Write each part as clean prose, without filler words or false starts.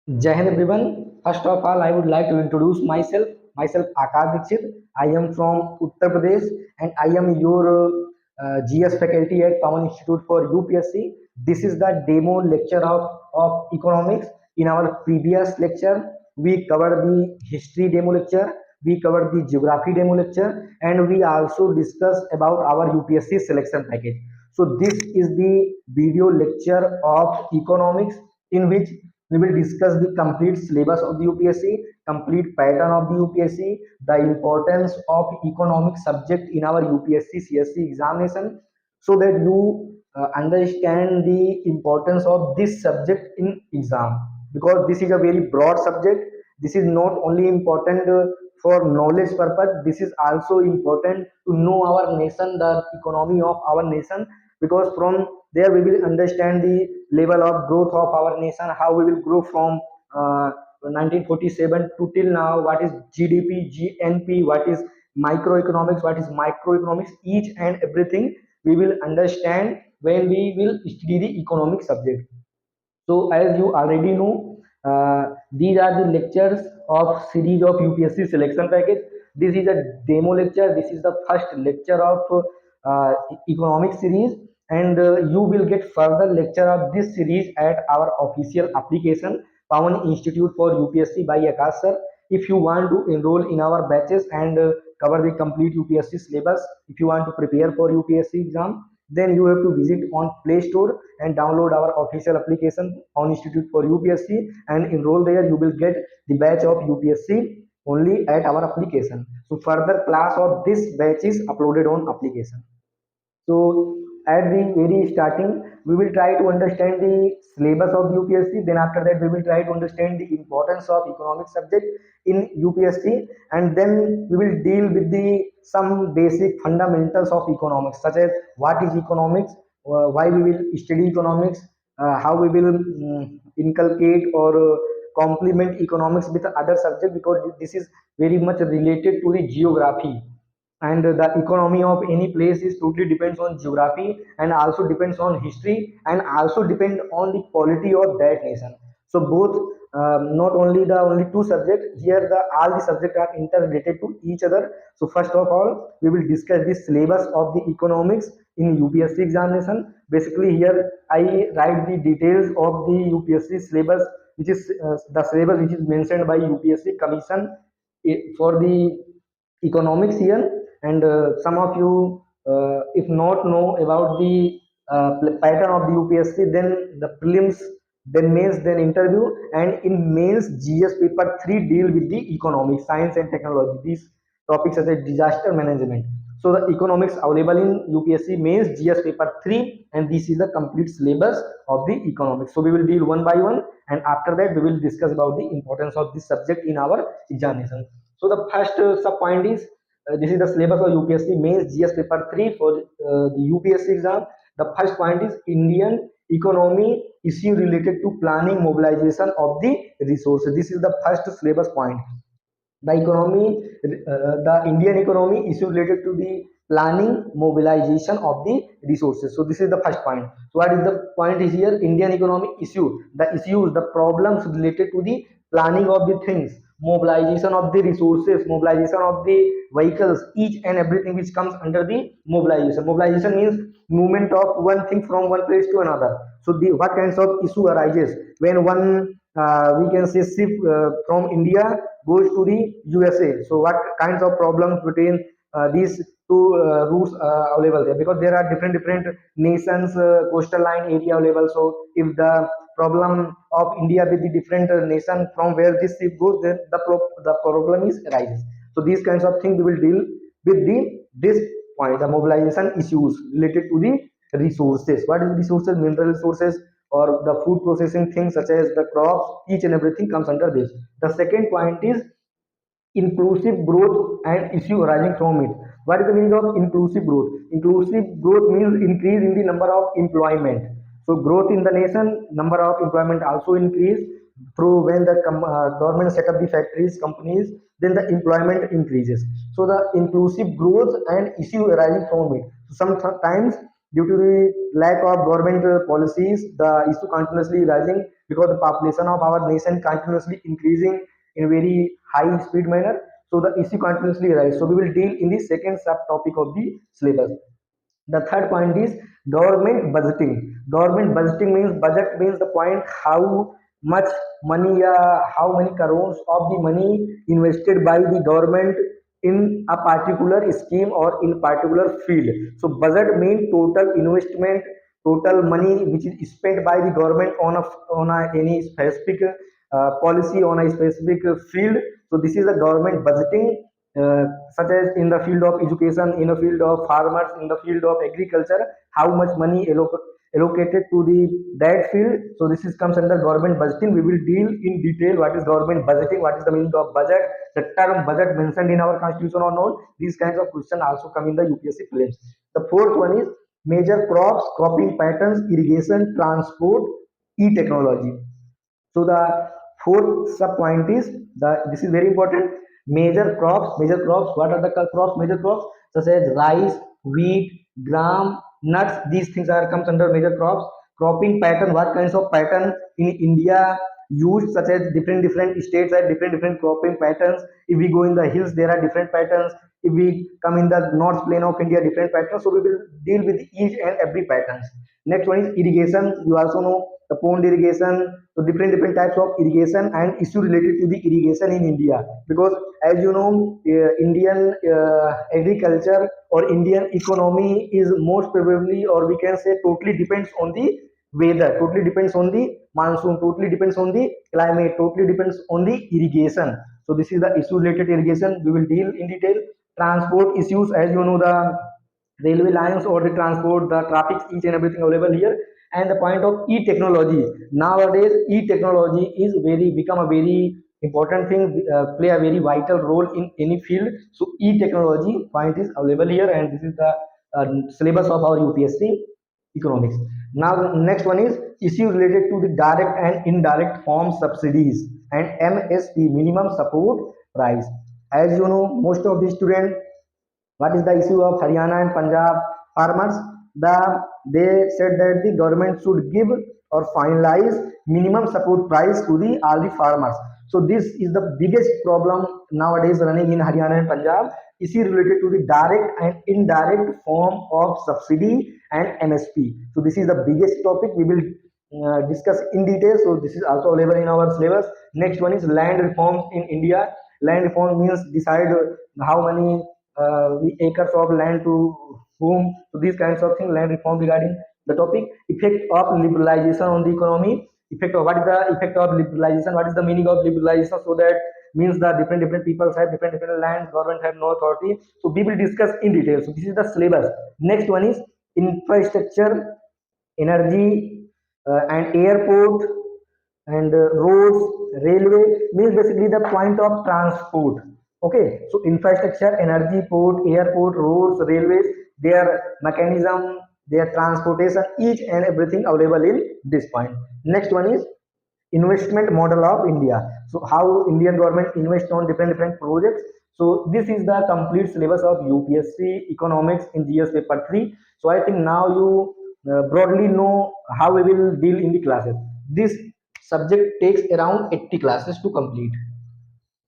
Jai Hind everyone. First of all, I would like to introduce myself. Myself Akash Dixit. I am from Uttar Pradesh and I am your GS faculty at Pawan Institute for UPSC. This is the demo lecture of economics. In our previous lecture, we covered the history demo lecture, we covered the geography demo lecture, and we also discussed about our UPSC selection package. So this is the video lecture of economics in which we will discuss the complete syllabus of the UPSC, complete pattern of the UPSC, the importance of economic subject in our UPSC CSC examination, so that you understand the importance of this subject in exam. Because this is a very broad subject. This is not only important for knowledge purpose. This is also important to know our nation, the economy of our nation, because from there we will understand the level of growth of our nation, how we will grow from 1947 to till now, what is GDP, GNP, what is microeconomics, what is microeconomics, each and everything we will understand when we will study the economic subject. So as you already know, these are the lectures of series of UPSC selection package. This is a demo lecture. This is the first lecture of economic series, and you will get further lecture of this series at our official application, Pawan Institute for UPSC by Akash sir. If you want to enroll in our batches and cover the complete UPSC syllabus, if you want to prepare for UPSC exam, then you have to visit on Play Store and download our official application on Institute for UPSC and enroll there. You will get the batch of UPSC only at our application. So further class of this batch is uploaded on application. So at the very starting, we will try to understand the syllabus of UPSC. Then after that, we will try to understand the importance of economic subject in UPSC, and then we will deal with the some basic fundamentals of economics, such as what is economics, why we will study economics, how we will inculcate or complement economics with other subject, because this is very much related to the geography, and the economy of any place is totally depends on geography and also depends on history and also depend on the quality of that nation. So both, not only the only two subjects here, the all the subjects are interrelated to each other. So first of all, we will discuss the syllabus of the economics in UPSC examination. Basically here I write the details of the UPSC syllabus, which is the syllabus which is mentioned by UPSC commission for the economics here. And some of you, if not know about the pattern of the UPSC, then the prelims, then mains, then interview, and in mains GS paper 3 deal with the economics, science and technology, these topics such as disaster management. So the economics available in UPSC mains GS paper 3, and this is the complete syllabus of the economics. So we will deal one by one, and after that we will discuss about the importance of this subject in our examination. So the first sub point is, this is the syllabus of UPSC mains GS paper 3 for the UPSC exam. The first point is Indian economy issue related to planning mobilization of the resources. This is the first syllabus point. The economy, the Indian economy issue related to the planning mobilization of the resources. So this is the first point. So what is the point is here? Indian economy issue, the issues, the problems related to the planning of the things, mobilization of the resources, mobilization of the vehicles, each and everything which comes under the mobilization. Mobilization means movement of one thing from one place to another. So the what kinds of issue arises when one, we can say, ship from India goes to the USA. So what kinds of problems between these two routes available there, because there are different nations, coastal line area available. So if the problem of India with the different nation from where this ship goes, then the problem is arises. So these kinds of things we will deal with the this point, the mobilization issues related to the resources. What is resources? Mineral resources or the food processing things such as the crops, each and everything comes under this. The second point is inclusive growth and issue arising from it. What is the meaning of inclusive growth? Inclusive growth means increase in the number of employment. So growth in the nation, number of employment also increase through when the government set up the factories, companies, then the employment increases. So the inclusive growth and issue arising from it. So sometimes Due to the lack of government policies, the issue continuously rising because the population of our nation continuously increasing in a very high speed manner. So the issue continuously rise. So we will deal in the second subtopic of the syllabus. The third point is government budgeting. Government budgeting means, budget means the point how much money, how many crores of the money invested by the government in a particular scheme or in particular field. So budget means total investment, total money which is spent by the government on any specific policy on a specific field. So this is the government budgeting, such as in the field of education, in the field of farmers, in the field of agriculture, how much money allocated to the that field. So this is comes under government budgeting. We will deal in detail what is government budgeting, what is the meaning of budget, the term budget mentioned in our constitution or not. These kinds of questions also come in the UPSC prelims. The fourth one is major crops, cropping patterns, irrigation, transport, e-technology. So the fourth sub point is the, this is very important. Major crops. Major crops. What are the crops? Major crops such as rice, wheat, gram, nuts. These things are comes under major crops. Cropping pattern. What kinds of pattern in India used, such as different states have different cropping patterns. If we go in the hills, there are different patterns. If we come in the north plain of India, different patterns. So we will deal with each and every patterns. Next one is irrigation. You also know the pond irrigation. So different types of irrigation and issue related to the irrigation in India, because as you know, Indian agriculture or Indian economy is most probably, or we can say totally depends on the weather, totally depends on the monsoon, totally depends on the climate, totally depends on the irrigation. So this is the issue related irrigation. We will deal in detail. Transport issues, as you know, the railway lines or the transport, the traffic, each and everything available here. And the point of e-technology. Nowadays e-technology is very become a very important thing, play a very vital role in any field. So e-technology point is available here, and this is the syllabus of our UPSC economics. Now the next one is issue related to the direct and indirect farm subsidies and MSP, minimum support price. As you know, most of the students, what is the issue of Haryana and Punjab farmers? They said that the government should give or finalize minimum support price to the all the farmers. So this is the biggest problem nowadays running in Haryana and Punjab. Issue related to the direct and indirect form of subsidy and MSP. So this is the biggest topic we will discuss in detail. So this is also available in our syllabus. Next one is land reforms in India. Land reform means decide how many acres of land to whom. So these kinds of things, land reform regarding the topic. Effect of liberalization on the economy. Effect of, what is the effect of liberalization? What is the meaning of liberalization? So that means that different peoples have different lands, government have no authority. So we will discuss in detail. So this is the syllabus. Next one is infrastructure, energy, and airport, and roads, railway means basically the point of transport. Okay, so infrastructure, energy, port, airport, roads, railways, their mechanism, their transportation, each and everything available in this point. Next one is investment model of India. So how Indian government invest on different projects. So this is the complete syllabus of UPSC economics in GS paper 3. So I think now you broadly know how we will deal in the classes. This subject takes around 80 classes to complete.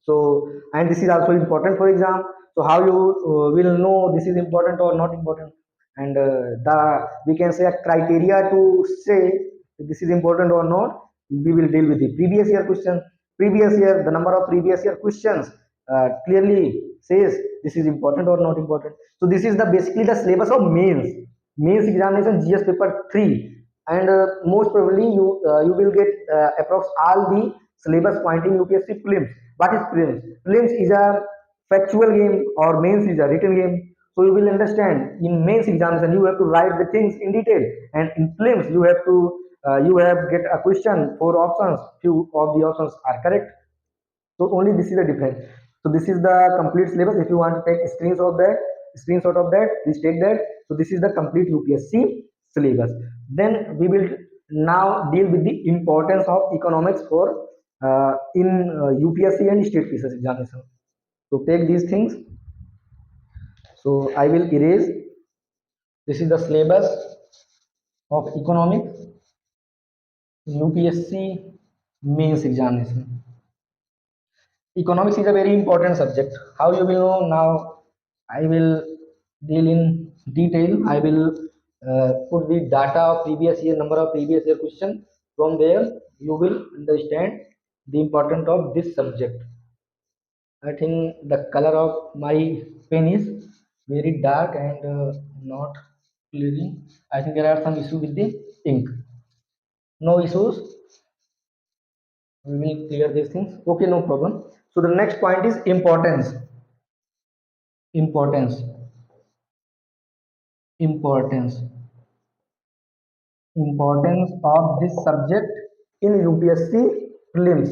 So, and this is also important for exam. So how you will know this is important or not important, and the, we can say, a criteria to say if this is important or not. We will deal with the previous year question. Previous year, the number of previous year questions clearly says this is important or not important. So this is the basically the syllabus of mains examination GS paper 3. And most probably you will get approx all the syllabus pointing UPSC prelims. What is prelims? Prelims is a factual game, or mains is a written game. So you will understand, in mains examination you have to write the things in detail, and in prelims you have to you have get a question, four options, few of the options are correct. So only this is the difference. So this is the complete syllabus. If you want to take screenshot of that, please take that. So this is the complete UPSC syllabus. Then we will now deal with the importance of economics for in UPSC and state PCS examination. So take these things. So I will erase. This is the syllabus. of economics in UPSC mains examination. Economics is a very important subject. How you will know now? I will deal in detail. I will put the data of previous year, number of previous year question. From there, you will understand the importance of this subject. I think the color of my pen is very dark and not clearing. I think there are some issue with the ink. No issues. We will clear these things. Okay, no problem. So the next point is importance. Importance. Importance. Importance of this subject in UPSC prelims.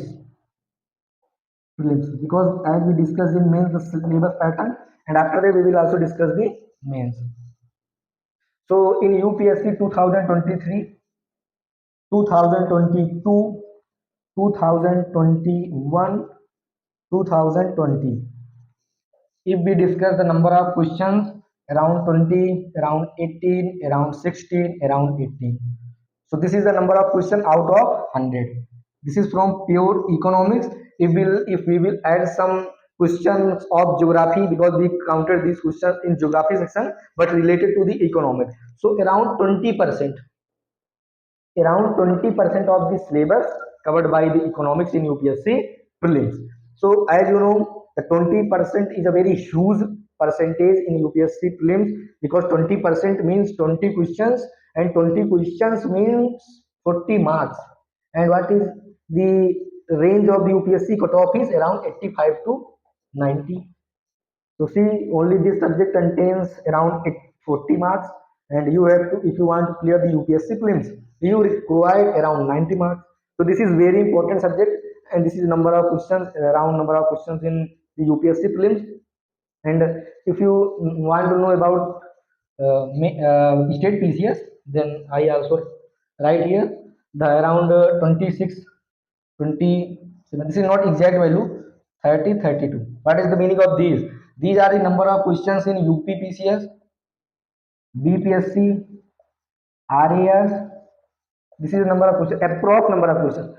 Prelims. Because as we discussed in mains the syllabus pattern, and after that we will also discuss the mains. So in UPSC 2023, 2022, 2021, 2020. If we discuss the number of questions, around 20, around 18, around 16, around 18. So this is the number of questions out of 100. This is from pure economics. If we will add some questions of geography, because we counted these questions in geography section but related to the economics. So around 20% of the syllabus covered by the economics in UPSC prelims. So as you know, the 20% is a very huge percentage in UPSC prelims, because 20% means 20 questions, and 20 questions means 40 marks. And what is the range of the UPSC cutoff is around 85 to 90. So see, only this subject contains around 40 marks, and you have to, if you want to clear the UPSC prelims, you require around 90 marks. So this is very important subject, and this is number of questions, around number of questions in the UPSC prelims. And if you want to know about state PCS, then I also write here the around 26, 27. This is not exact value. 30, 32. What is the meaning of these? These are the number of questions in UPPCS, BPSC, RAS. This is the number of questions, approx number of questions.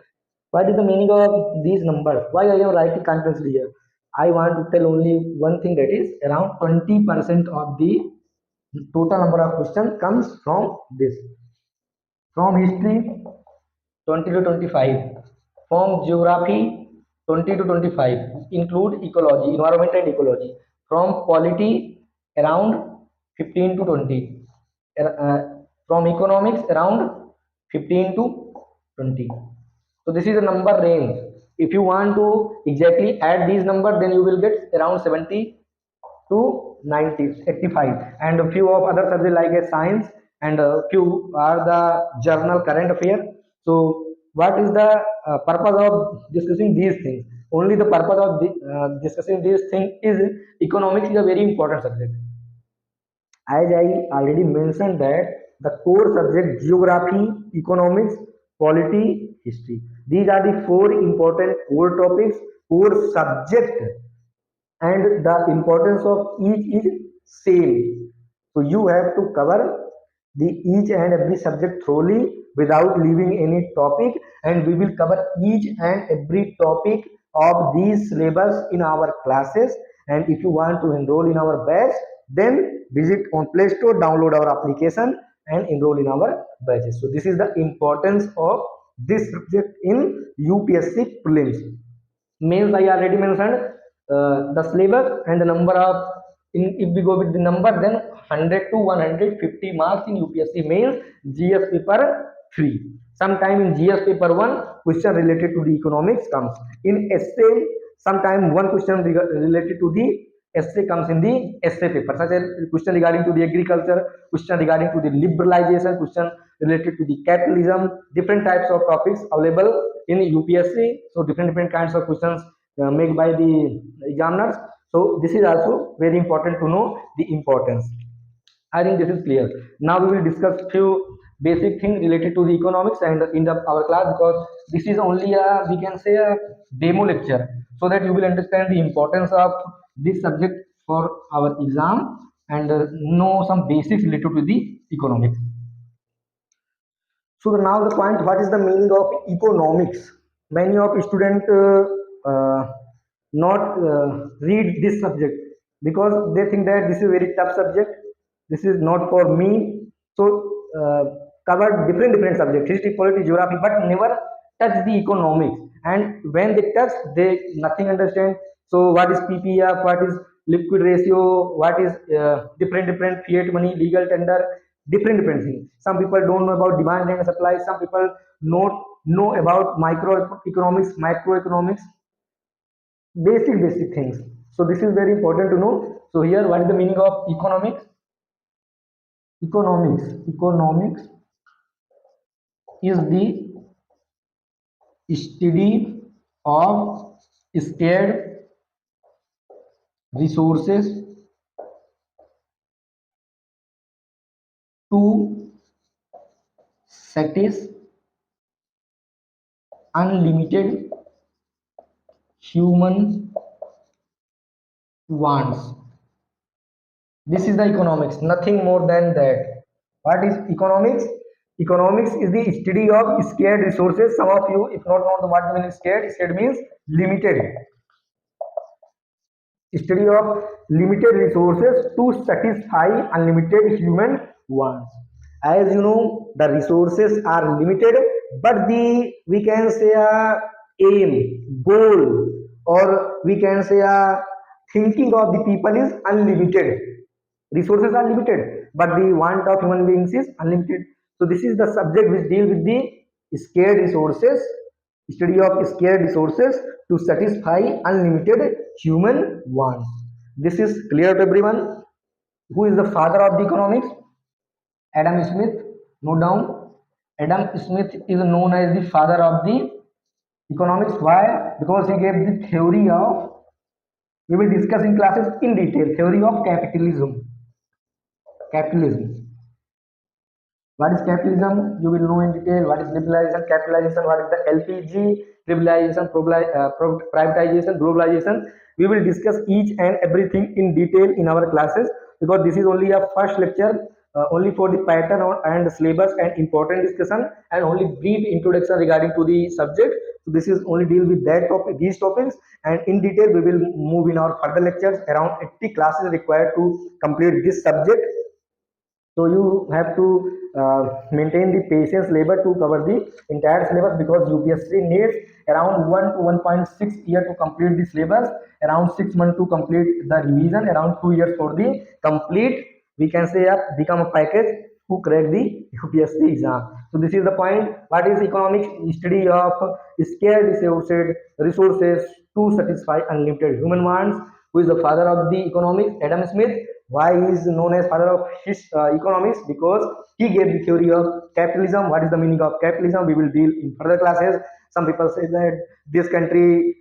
What is the meaning of these numbers? Why I am writing continuously here? I want to tell only one thing, that is around 20% of the total number of questions comes from this. From history, 20 to 25. From geography, 20 to 25. Include ecology, environment and ecology. From polity, around 15 to 20. From economics, around 15 to 20. So this is the number range. If you want to exactly add these numbers, then you will get around 70 to 90, 85. And a few of other subjects like a science, and a few are the journal current affair. So what is the purpose of discussing these things? Only the purpose of discussing these things is economics is a very important subject. As I already mentioned that the core subject geography, economics, polity, history. These are the four important core topics, core subject, and the importance of each is same. So you have to cover the each and every subject thoroughly without leaving any topic, and we will cover each and every topic of these syllabus in our classes. And if you want to enroll in our batch, then visit on Play Store, download our application and enroll in our batches. So this is the importance of this subject in UPSC prelims. Mains I already mentioned, the syllabus and the number of, if we go with the number, then 100 to 150 marks in UPSC mains GS paper 3. Sometime in GS paper 1 question related to the economics comes. In essay, sometime one question related to the essay comes in the essay paper, such as question regarding to the agriculture, question regarding to the liberalization, question related to the capitalism. Different types of topics available in UPSC. So different kinds of questions made by the examiners. So this is also very important to know the importance. I think this is clear. Now we will discuss few basic things related to the economics and in our class, because this is only a, we can say, a demo lecture, so that you will understand the importance of this subject for our exam, and know some basics related to the economics. So now the point, what is the meaning of economics? Many of student not read this subject because they think that this is a very tough subject. This is not for me. So cover different subjects, history, politics, geography, but never touch the economics. And when they touch, they nothing understand. So what is PPF? What is liquid ratio? What is different fiat money, legal tender? Different things. Some people don't know about demand and supply. Some people not know about microeconomics, macroeconomics, basic things. So this is very important to know. So here, what is the meaning of economics? Economics is the study of scarce resources to satisfy unlimited human wants. This is the economics, nothing more than that. What is economics? Economics is the study of scarce resources. Some of you, if not know what the meaning scarce, scarce means limited. Study of limited resources to satisfy unlimited human wants. As you know, the resources are limited, but the we can say a aim, goal, or we can say a thinking of the people is unlimited. Resources are limited, but the want of human beings is unlimited. So this is the subject which deal with the scarce resources, study of scarce resources to satisfy unlimited human wants. This is clear to everyone. Who is the father of the economics? Adam Smith. Note down. Adam Smith is known as the father of the economics. Why? Because he gave the theory of, we will discuss in classes in detail, theory of capitalism. Capitalism. What is capitalism? You will know in detail. What is liberalization, capitalization, what is the LPG, liberalization, privatization, globalization. We will discuss each and everything in detail in our classes because this is only a first lecture, only for the pattern and syllabus and important discussion and only brief introduction regarding to the subject. So this is only deal with that topic, these topics, and in detail we will move in our further lectures. Around 80 classes required to complete this subject. So you have to maintain the patience labor to cover the entire syllabus because UPSC needs around 1 to 1.6 year to complete the syllabus, around 6 months to complete the revision, around 2 years for the complete, we can say, become a package to crack the UPSC exam. So this is the point. What is economics? Study of scarce resources to satisfy unlimited human wants. Who is the father of the economics? Adam Smith. Why he is known as father of his economics? Because he gave the theory of capitalism. What is the meaning of capitalism? We will deal in further classes. Some people say that this country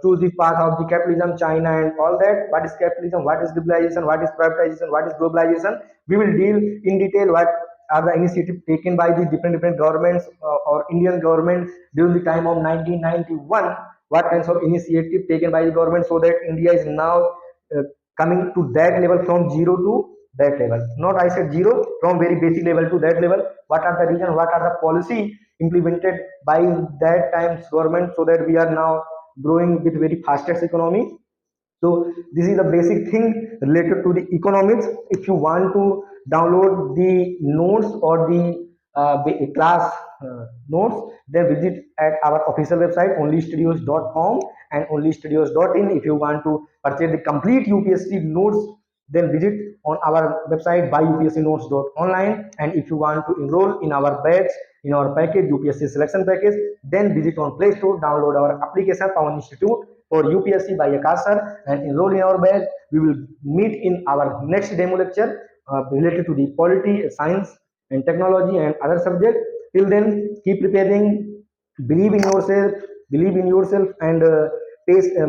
choose the path of the capitalism, China and all that. What is capitalism? What is liberalization? What is privatization? What is globalization? We will deal in detail what are the initiatives taken by the different governments or Indian government during the time of 1991. What kinds of initiative taken by the government so that India is now uh, coming to that level from zero to that level. Not I said zero, from very basic level to that level. What are the reason? What are the policy implemented by that time's government so that we are now growing with very fastest economy? So this is the basic thing related to the economics. If you want to download the notes or the class notes, then visit at our official website onlystudios.com and onlystudios.in. If you want to purchase the complete UPSC notes, then visit on our website buyupscnotes.online. And if you want to enroll in our batch, in our package, UPSC selection package, then visit on Play Store, download our application Pawan Institute for UPSC by Akash sir and enroll in our batch. We will meet in our next demo lecture related to the polity, science and technology and other subjects. Till then, keep preparing, believe in yourself and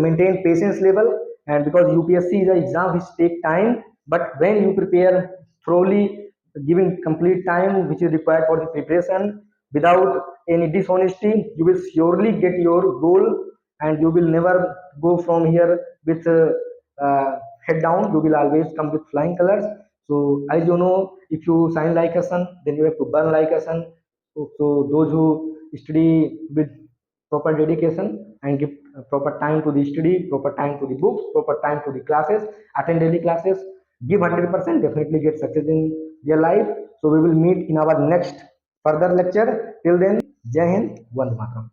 maintain patience level. And because UPSC is an exam which take time, but when you prepare thoroughly, giving complete time which is required for the preparation without any dishonesty, you will surely get your goal and you will never go from here with uh, head down. You will always come with flying colors. So as you know, if you shine like a sun, then you have to burn like a sun. So those who study with proper dedication and give proper time to the study, proper time to the books, proper time to the classes, attend daily classes, give 100%, definitely get success in their life. So we will meet in our next further lecture. Till then, Jai Hind, Vande Mataram.